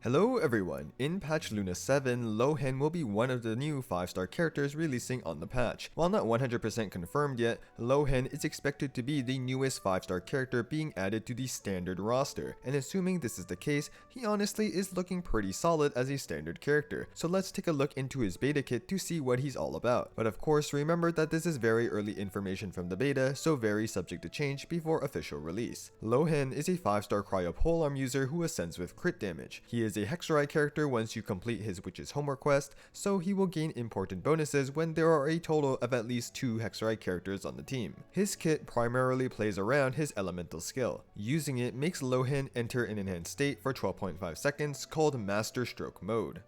Hello everyone, in patch Luna 7, Lohen will be one of the new 5-star characters releasing on the patch. While not 100% confirmed yet, Lohen is expected to be the newest 5-star character being added to the standard roster, and assuming this is the case, he honestly is looking pretty solid as a standard character, so let's take a look into his beta kit to see what he's all about. But of course, remember that this is very early information from the beta, so very subject to change before official release. Lohen is a 5-star cryo polearm user who ascends with crit damage. He is a Hexerai character once you complete his witch's homework quest, so he will gain important bonuses when there are a total of at least 2 Hexerai characters on the team. His kit primarily plays around his elemental skill. Using it makes Lohen enter an enhanced state for 12.5 seconds called Master Stroke mode.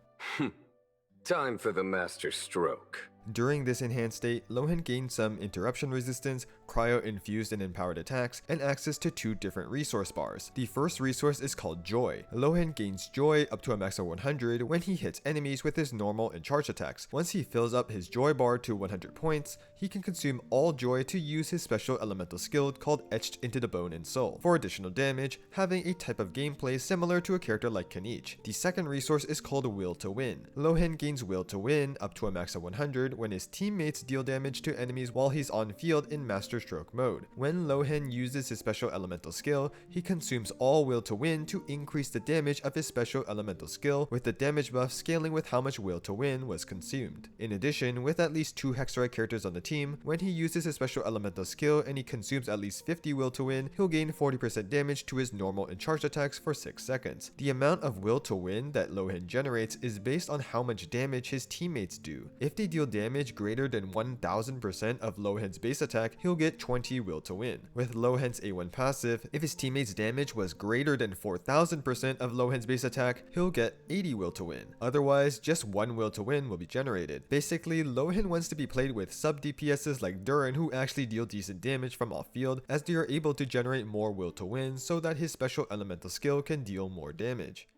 Time for the Master Stroke. During this enhanced state, Lohen gains some interruption resistance, cryo-infused and empowered attacks, and access to 2 different resource bars. The first resource is called Joy. Lohen gains Joy up to a max of 100 when he hits enemies with his normal and charge attacks. Once he fills up his Joy bar to 100 points, he can consume all Joy to use his special elemental skill called Etched into the Bone and Soul for additional damage, having a type of gameplay similar to a character like Kanich. The second resource is called Will to Win. Lohen gains Will to Win up to a max of 100 when his teammates deal damage to enemies while he's on field in Master Stroke mode. When Lohen uses his special elemental skill, he consumes all Will to Win to increase the damage of his special elemental skill, with the damage buff scaling with how much Will to Win was consumed. In addition, with at least 2 Hexerai characters on the team, when he uses his special elemental skill and he consumes at least 50 Will to Win, he'll gain 40% damage to his normal and charged attacks for 6 seconds. The amount of Will to Win that Lohen generates is based on how much damage his teammates do. If they deal damage greater than 1000% of Lohen's base attack, he'll get 20 Will to Win. With Lohen's A1 passive, if his teammates' damage was greater than 4000% of Lohen's base attack, he'll get 80 Will to Win. Otherwise, just 1 Will to Win will be generated. Basically, Lohen wants to be played with sub DPSs like Duran who actually deal decent damage from off field, as they are able to generate more Will to Win so that his special elemental skill can deal more damage.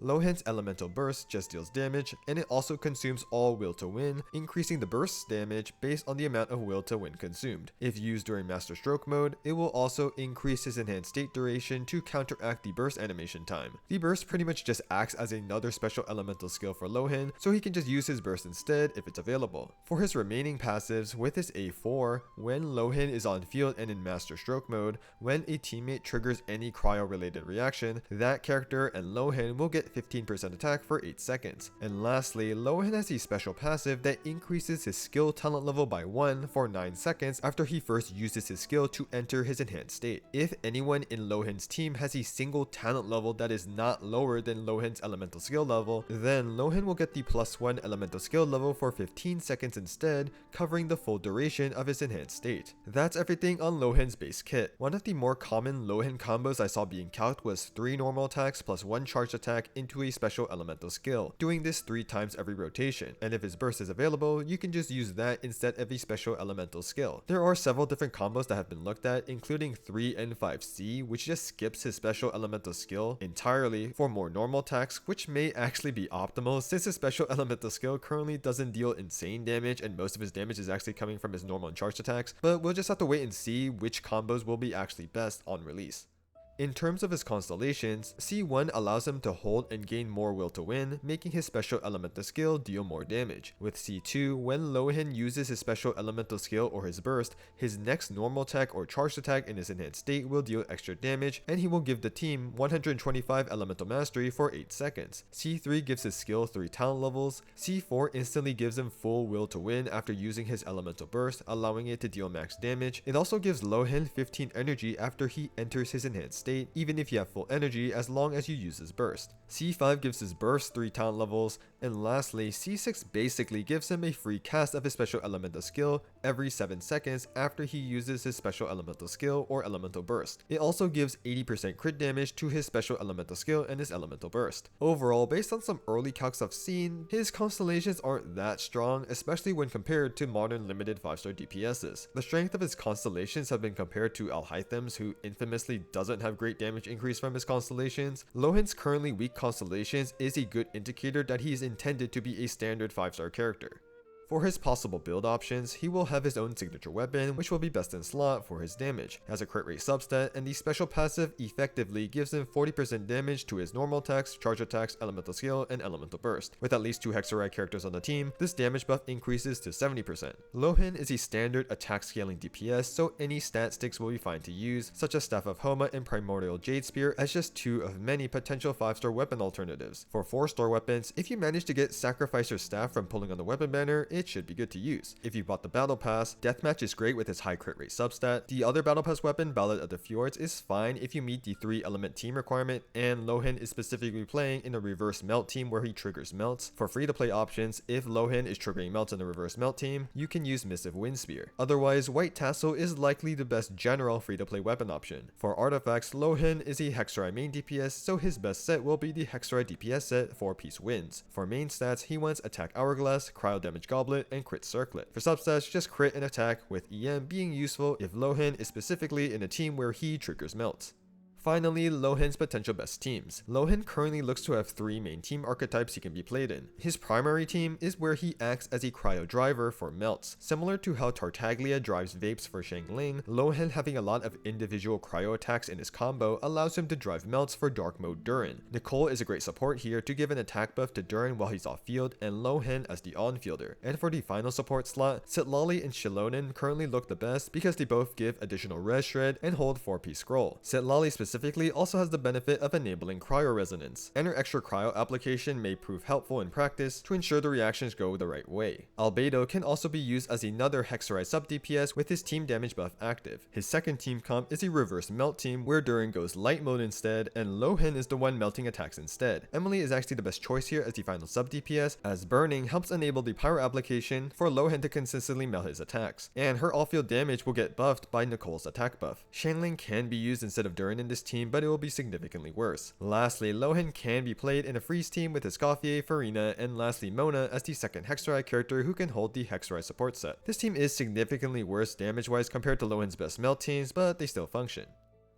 Lohen's elemental burst just deals damage, and it also consumes all Will to Win, increasing the burst's damage based on the amount of Will to Win consumed. If used during Master Stroke mode, it will also increase his enhanced state duration to counteract the burst animation time. The burst pretty much just acts as another special elemental skill for Lohen, so he can just use his burst instead if it's available. For his remaining passives, with his A4, when Lohen is on field and in Master Stroke mode, when a teammate triggers any cryo-related reaction, that character and Lohen will get 15% attack for 8 seconds. And lastly, Lohen has a special passive that increases his skill talent level by 1 for 9 seconds after he first uses his skill to enter his enhanced state. If anyone in Lohen's team has a single talent level that is not lower than Lohen's elemental skill level, then Lohen will get the +1 elemental skill level for 15 seconds instead, covering the full duration of his enhanced state. That's everything on Lohen's base kit. One of the more common Lohen combos I saw being calced was 3 normal attacks plus 1 charged attack into a special elemental skill, doing this 3 times every rotation, and if his burst is available, you can just use that instead of a special elemental skill. There are several different combos that have been looked at, including 3N5C, which just skips his special elemental skill entirely for more normal attacks, which may actually be optimal since his special elemental skill currently doesn't deal insane damage and most of his damage is actually coming from his normal and charged attacks, but we'll just have to wait and see which combos will be actually best on release. In terms of his constellations, C1 allows him to hold and gain more Will to Win, making his special elemental skill deal more damage. With C2, when Lohen uses his special elemental skill or his burst, his next normal attack or charged attack in his enhanced state will deal extra damage, and he will give the team 125 elemental mastery for 8 seconds. C3 gives his skill 3 talent levels. C4 instantly gives him full Will to Win after using his elemental burst, allowing it to deal max damage. It also gives Lohen 15 energy after he enters his enhanced state, even if you have full energy as long as you use his burst. C5 gives his burst 3 talent levels, and lastly, C6 basically gives him a free cast of his special elemental skill every 7 seconds after he uses his special elemental skill or elemental burst. It also gives 80% crit damage to his special elemental skill and his elemental burst. Overall, based on some early calcs I've seen, his constellations aren't that strong, especially when compared to modern limited 5-star DPSs. The strength of his constellations have been compared to Alhaitham's, who infamously doesn't have great damage increase from his constellations. Lohen's currently weak constellations is a good indicator that he is intended to be a standard 5-star character. For his possible build options, he will have his own signature weapon, which will be best in slot for his damage. It has a crit rate substat, and the special passive effectively gives him 40% damage to his normal attacks, charge attacks, elemental skill, and elemental burst. With at least 2 Hexorite characters on the team, this damage buff increases to 70%. Lohen is a standard attack scaling DPS, so any stat sticks will be fine to use, such as Staff of Homa and Primordial Jade Spear as just 2 of many potential 5-star weapon alternatives. For 4-star weapons, if you manage to get Sacrifice your Staff from pulling on the weapon banner, it should be good to use. If you bought the Battle Pass, Deathmatch is great with its high crit rate substat. The other Battle Pass weapon, Ballad of the Fjords, is fine if you meet the 3 element team requirement, and Lohen is specifically playing in a reverse melt team where he triggers melts. For free to play options, if Lohen is triggering melts in the reverse melt team, you can use Missive Wind Spear. Otherwise, White Tassel is likely the best general free to play weapon option. For artifacts, Lohen is a Hexorite main DPS, so his best set will be the Hexorite DPS set 4-piece Winds. For main stats, he wants Attack Hourglass, Cryo Damage Goblet, and Crit Circlet. For substats, just crit and attack, with EM being useful if Lohen is specifically in a team where he triggers melts. Finally, Lohen's potential best teams. Lohen currently looks to have 3 main team archetypes he can be played in. His primary team is where he acts as a cryo driver for melts. Similar to how Tartaglia drives vapes for Xiangling, Lohen having a lot of individual cryo attacks in his combo allows him to drive melts for dark mode Durin. Nicole is a great support here to give an attack buff to Durin while he's off field, and Lohen as the on-fielder. And for the final support slot, Sitlali and Shilonen currently look the best because they both give additional res shred and hold 4-piece scroll. Sitlali specifically also has the benefit of enabling cryo resonance, and her extra cryo application may prove helpful in practice to ensure the reactions go the right way. Albedo can also be used as another Hexorite sub DPS with his team damage buff active. His second team comp is a reverse melt team where Durin goes light mode instead, and Lohen is the one melting attacks instead. Emily is actually the best choice here as the final sub DPS, as burning helps enable the pyro application for Lohen to consistently melt his attacks, and her off-field damage will get buffed by Nicole's attack buff. Xiangling can be used instead of Durin in this team, but it will be significantly worse. Lastly, Lohen can be played in a freeze team with Escoffier, Farina, and lastly Mona as the second Hexorite character who can hold the Hexorite support set. This team is significantly worse damage-wise compared to Lohen's best melt teams, but they still function.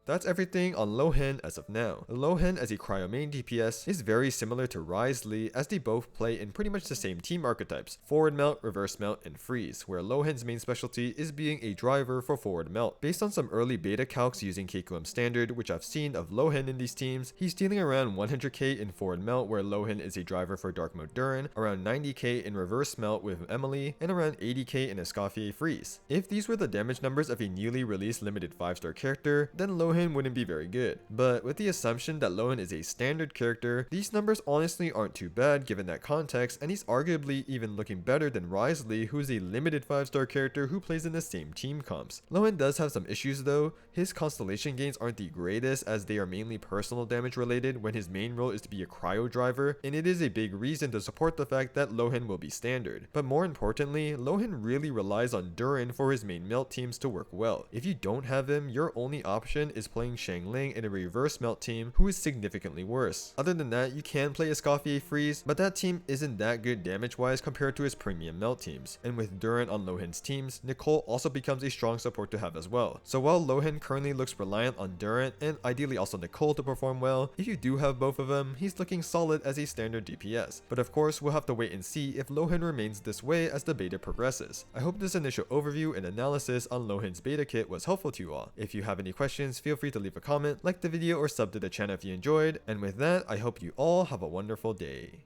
That's everything on Lohen as of now. Lohen as a cryo main DPS is very similar to Wriothesley as they both play in pretty much the same team archetypes, forward melt, reverse melt, and freeze, where Lohen's main specialty is being a driver for forward melt. Based on some early beta calcs using KQM standard, which I've seen of Lohen in these teams, he's dealing around 100k in forward melt where Lohen is a driver for dark mode Durin, around 90k in reverse melt with Emily, and around 80k in Escoffier freeze. If these were the damage numbers of a newly released limited 5-star character, then Lohen wouldn't be very good. But with the assumption that Lohen is a standard character, these numbers honestly aren't too bad given that context, and he's arguably even looking better than Wriothesley, who's a limited 5-star character who plays in the same team comps. Lohen does have some issues though. His constellation gains aren't the greatest as they are mainly personal damage related when his main role is to be a cryo driver, and it is a big reason to support the fact that Lohen will be standard. But more importantly, Lohen really relies on Durin for his main melt teams to work well. If you don't have him, your only option is playing Xiangling in a reverse melt team who is significantly worse. Other than that, you can play Escoffier freeze, but that team isn't that good damage wise compared to his premium melt teams. And with Durin on Lohen's teams, Nicole also becomes a strong support to have as well. So while Lohen currently looks reliant on Durin and ideally also Nicole to perform well, if you do have both of them, he's looking solid as a standard DPS. But of course, we'll have to wait and see if Lohen remains this way as the beta progresses. I hope this initial overview and analysis on Lohen's beta kit was helpful to you all. If you have any questions, feel free to leave a comment, like the video, or sub to the channel if you enjoyed. And with that, I hope you all have a wonderful day.